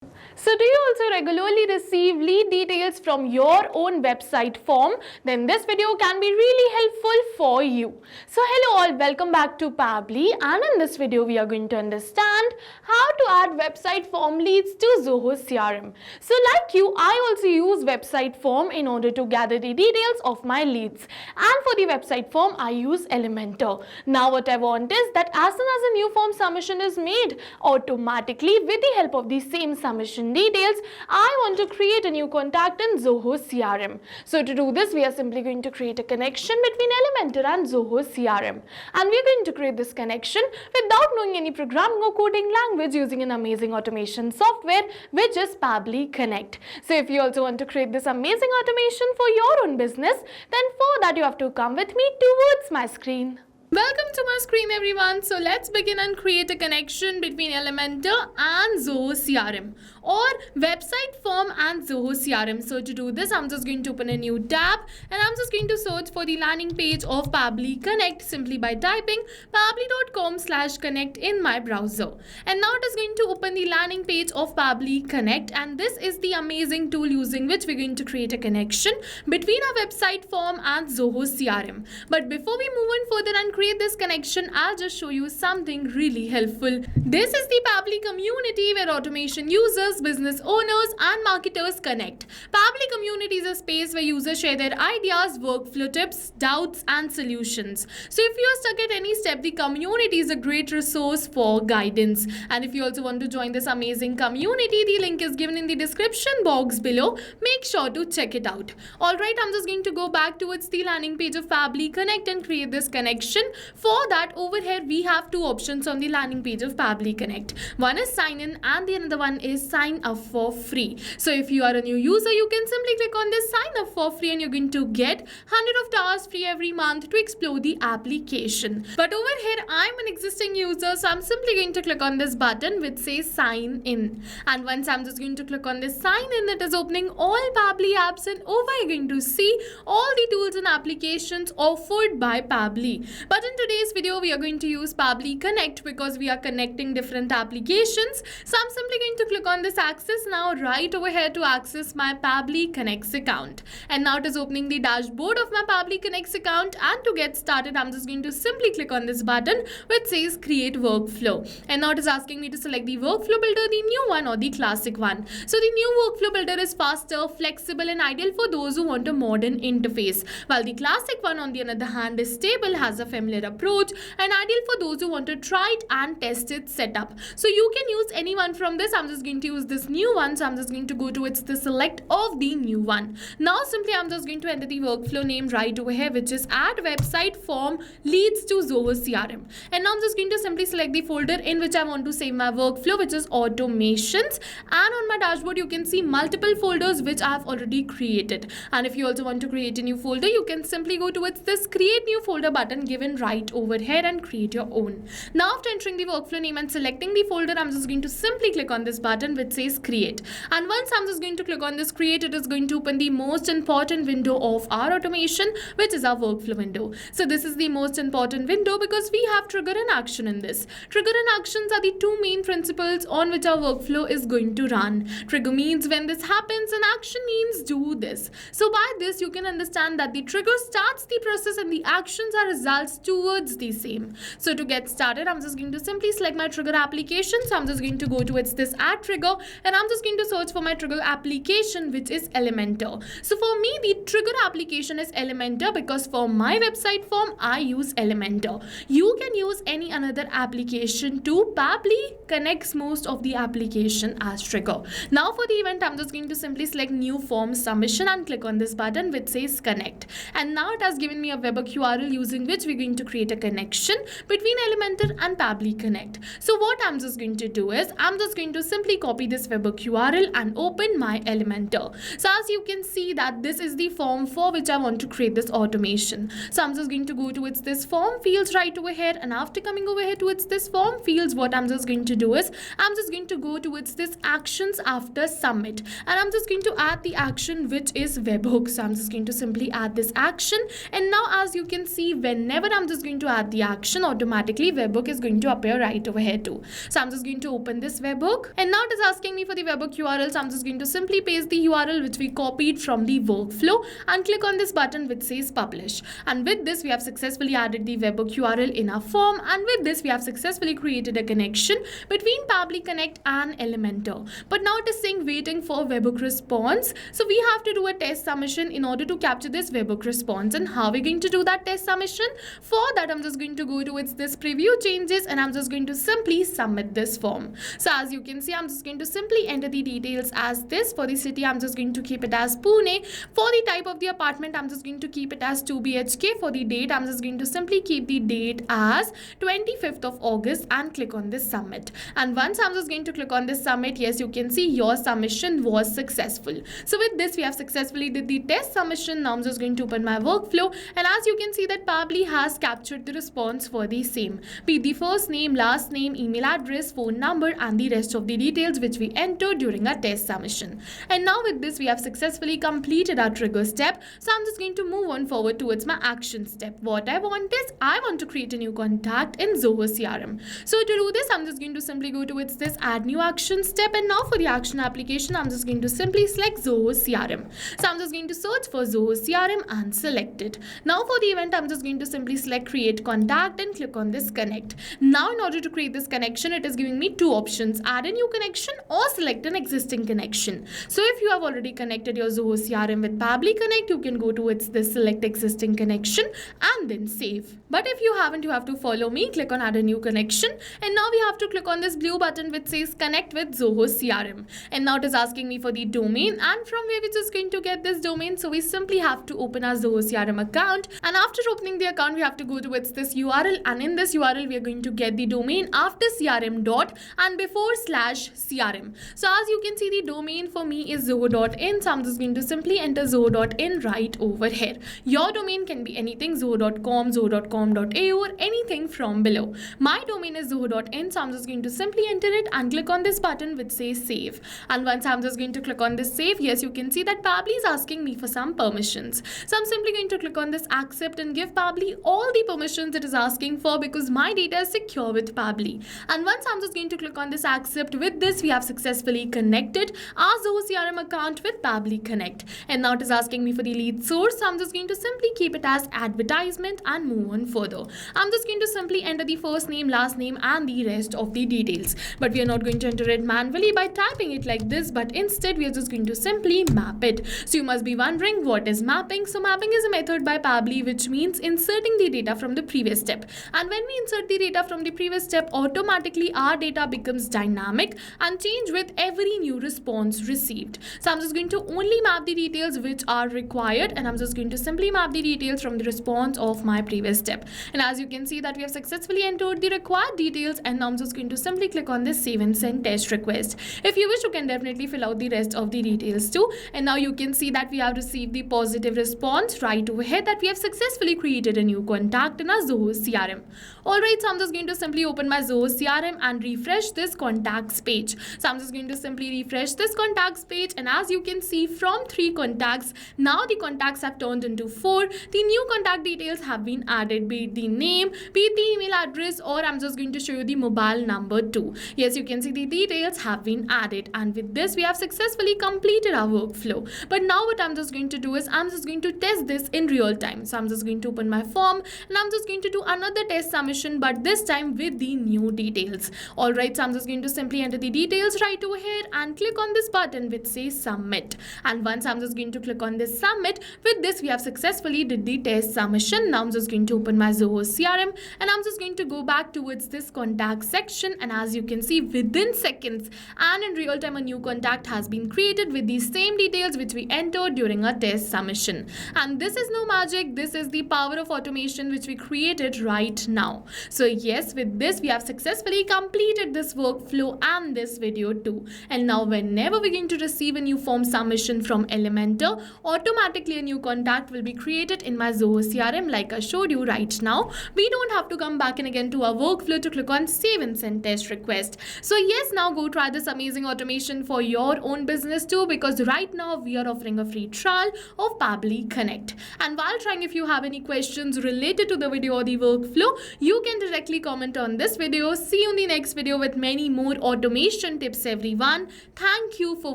So do you also regularly receive lead details from your own website form? Then this video can be really helpful for you. So hello all, welcome back to Pabbly, and in this video we are going to understand how to add website form leads to Zoho CRM. So like you, I also use website form in order to gather the details of my leads, and for the website form I use Elementor. Now what I want is that as soon as a new form submission is made, automatically with the help of the same submission details, I want to create a new contact in Zoho CRM. So to do this, we are simply going to create a connection between Elementor and Zoho CRM. And we are going to create this connection without knowing any programming or coding language, using an amazing automation software which is Pabbly Connect. So if you also want to create this amazing automation for your own business, then for that you have to come with me towards my screen. Welcome to my screen everyone. So let's begin and create a connection between Elementor and Zoho CRM, or website form and Zoho CRM. So to do this, I'm just going to open a new tab and I'm just going to search for the landing page of Pabbly Connect simply by typing pabbly.com/connect in my browser. And now it is going to open the landing page of Pabbly Connect, and this is the amazing tool using which we're going to create a connection between our website form and Zoho CRM. But before we move on further and create this connection, I'll just show you something really helpful. This is the Pabbly community where automation users, business owners and marketers connect. Pabbly community is a space where users share their ideas, workflow tips, doubts and solutions. So if you're stuck at any step, the community is a great resource for guidance. And if you also want to join this amazing community, the link is given in the description box below. Make sure to check it out. Alright, I'm just going to go back towards the landing page of Pabbly Connect and create this connection. For that, over here we have two options on the landing page of Pabbly Connect. One is sign in and the another one is sign up for free. So if you are a new user, you can simply click on this sign up for free and you're going to get 100 of hours free every month to explore the application. But over here I'm an existing user, so I'm simply going to click on this button which says sign in. And once I'm just going to click on this sign in, it is opening all Pabbly apps, and over you're going to see all the tools and applications offered by Pabbly. But in today's video, we are going to use Pabbly Connect because we are connecting different applications. So I'm simply going to click on this access now right over here to access my Pabbly Connect account. And now it is opening the dashboard of my Pabbly Connect account. And to get started, I'm just going to simply click on this button which says create workflow. And now it is asking me to select the workflow builder, the new one or the classic one. So the new workflow builder is faster, flexible and ideal for those who want a modern interface, while the classic one on the other hand is stable, has a familiar approach and ideal for those who want to try it and test its setup. So you can use any one from this. I'm just going to use this new one, so I'm just going to go towards the select of the new one. Now simply I'm just going to enter the workflow name right over here, which is add website form leads to Zoho CRM. And now I'm just going to simply select the folder in which I want to save my workflow, which is automations, and on my dashboard you can see multiple folders which I have already created. And if you also want to create a new folder, you can simply go towards this create new folder button given right over here and create your own. Now after entering the workflow name and selecting the folder, I'm just going to simply click on this button which says create. And once I'm just going to click on this create, it is going to open the most important window of our automation, which is our workflow window. So this is the most important window because we have trigger and action in this. Trigger and actions are the two main principles on which our workflow is going to run. Trigger means when this happens and action means do this. So by this you can understand that the trigger starts the process and the actions are results towards the same. So to get started, I'm just going to simply select my trigger application. So I'm just going to go towards this add trigger and I'm just going to search for my trigger application, which is Elementor. So for me, the trigger application is Elementor because for my website form, I use Elementor. You can use any another application too. Pabbly connects most of the application as trigger. Now for the event, I'm just going to simply select new form submission and click on this button which says connect. And now it has given me a webhook URL using which we're going to create a connection between Elementor and Pabbly Connect. So what I'm just going to do is I'm just going to simply copy this webhook URL and open my Elementor. So as you can see that this is the form for which I want to create this automation. So I'm just going to go towards this form fields right over here, and after coming over here towards this form fields, what I'm just going to do is I'm just going to go towards this actions after submit, and I'm just going to add the action which is webhook. So I'm just going to simply add this action, and now as you can see, whenever I'm just going to add the action, automatically webhook is going to appear right over here too. So I'm just going to open this webhook, and now it is asking asking me for the webhook URL, so I'm just going to simply paste the URL which we copied from the workflow and click on this button which says publish. And with this, we have successfully added the webhook URL in our form, and with this, we have successfully created a connection between Pabbly Connect and Elementor. But now it is saying waiting for webhook response. So we have to do a test submission in order to capture this webhook response. And how are we going to do that test submission? For that, I'm just going to go towards this preview changes and I'm just going to simply submit this form. So as you can see, I'm just going to simply enter the details as this. For the city, I'm just going to keep it as Pune. For the type of the apartment, I'm just going to keep it as 2 BHK. For the date, I'm just going to simply keep the date as 25th of August and click on this submit. And once I'm just going to click on this submit, yes, you can see your submission was successful. So with this, we have successfully did the test submission. Now I'm just going to open my workflow, and as you can see that Pabbly has captured the response for the same. Be the first name, last name, email address, phone number, and the rest of the details which we entered during our test submission. And now with this, we have successfully completed our trigger step. So I'm just going to move on forward towards my action step. What I want is, I want to create a new contact in Zoho CRM. So to do this, I'm just going to simply go towards this add new action step, and now for the action application, I'm just going to simply select Zoho CRM. So I'm just going to search for Zoho CRM and select it. Now for the event, I'm just going to simply select create contact and click on this connect. Now in order to create this connection, it is giving me two options: add a new connection or select an existing connection. So if you have already connected your Zoho CRM with Pabbly Connect, you can go towards this select existing connection and then save. But if you haven't, you have to follow me, click on add a new connection, and now we have to click on this blue button which says connect with Zoho CRM. And now it is asking me for the domain, and from where we're just going to get this domain. So we simply have to open our Zoho CRM account, and after opening the account, we have to go towards this URL, and in this URL, we are going to get the domain after CRM dot and before slash CRM. So as you can see, the domain for me is zoho.in. So I'm just going to simply enter zoho.in right over here. Your domain can be anything: zoho.com, zoho.com.au, or anything from below. My domain is zoho.in, so I'm just going to simply enter it and click on this button which says save. And once I'm just going to click on this save, yes, you can see that Pabbly is asking me for some permissions. So I'm simply going to click on this accept and give Pabbly all the permissions it is asking for, because my data is secure with Pabbly. And once I'm just going to click on this accept, with this, we have successfully connected our Zoho CRM account with Pabbly Connect. And now it is asking me for the lead source. So I'm just going to simply keep it as advertisement and move on further. I'm just going to simply enter the first name, last name, and the rest of the details. But we are not going to enter it manually by typing it like this, but instead we are just going to simply map it. So you must be wondering, what is mapping? So mapping is a method by Pabbly which means inserting the data from the previous step. And when we insert the data from the previous step, automatically our data becomes dynamic and change with every new response received. So I'm just going to only map the details which are required, and I'm just going to simply map the details from the response of my previous step. And as you can see that we have successfully entered the required details, and now I'm just going to simply click on this save and send test request. If you wish, you can definitely fill out the rest of the details too. And now you can see that we have received the positive response right over here that we have successfully created a new contact in our Zoho CRM. Alright, so I'm just going to simply open my Zoho CRM and refresh this contacts page. So I'm just going to simply refresh this contacts page, and as you can see, from 3 contacts, now the contacts have turned into 4. The new contact details have been added, be it the name, be it the email address, or I'm just going to show you the mobile number too. Yes, you can see the details have been added, and with this, we have successfully completed our workflow. But now what I'm just going to do is, I'm just going to test this in real time. So I'm just going to open my form, and I'm just going to do another test submission, but this time with the new details. Alright, so I'm just going to simply enter the details right over here and click on this button which says submit. And once I'm just going to click on this submit, with this we have successfully did the test submission. Now I'm just going to open my Zoho CRM, and I'm just going to go back towards this contact section, and as you can see, within seconds and in real time, a new contact has been created with the same details which we entered during our test submission. And this is no magic, this is the power of automation which we created right now. So yes, with this we have successfully completed this workflow and this video too. And now whenever we're going to receive a new form submission from Elementor, automatically a new contact will be created in my Zoho CRM like I showed you right now. We don't have to come back and again to our workflow to click on save and send test request. So yes, now go try this amazing automation for your own business too, because right now we are offering a free trial of Pabbly Connect. And while trying, if you have any questions related to the video or the workflow, you can directly comment on this video. See you in the next video with many more automation and tips everyone. Thank you for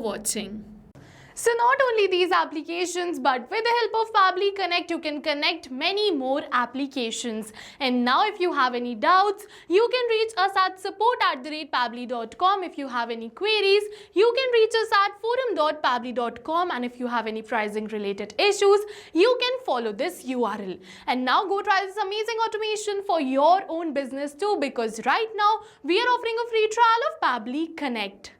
watching. So not only these applications, but with the help of Pabbly Connect, you can connect many more applications. And now if you have any doubts, you can reach us at support@pabbly.com. If you have any queries, you can reach us at forum.pabbly.com. And if you have any pricing related issues, you can follow this URL. And now go try this amazing automation for your own business too, because right now we are offering a free trial of Pabbly Connect.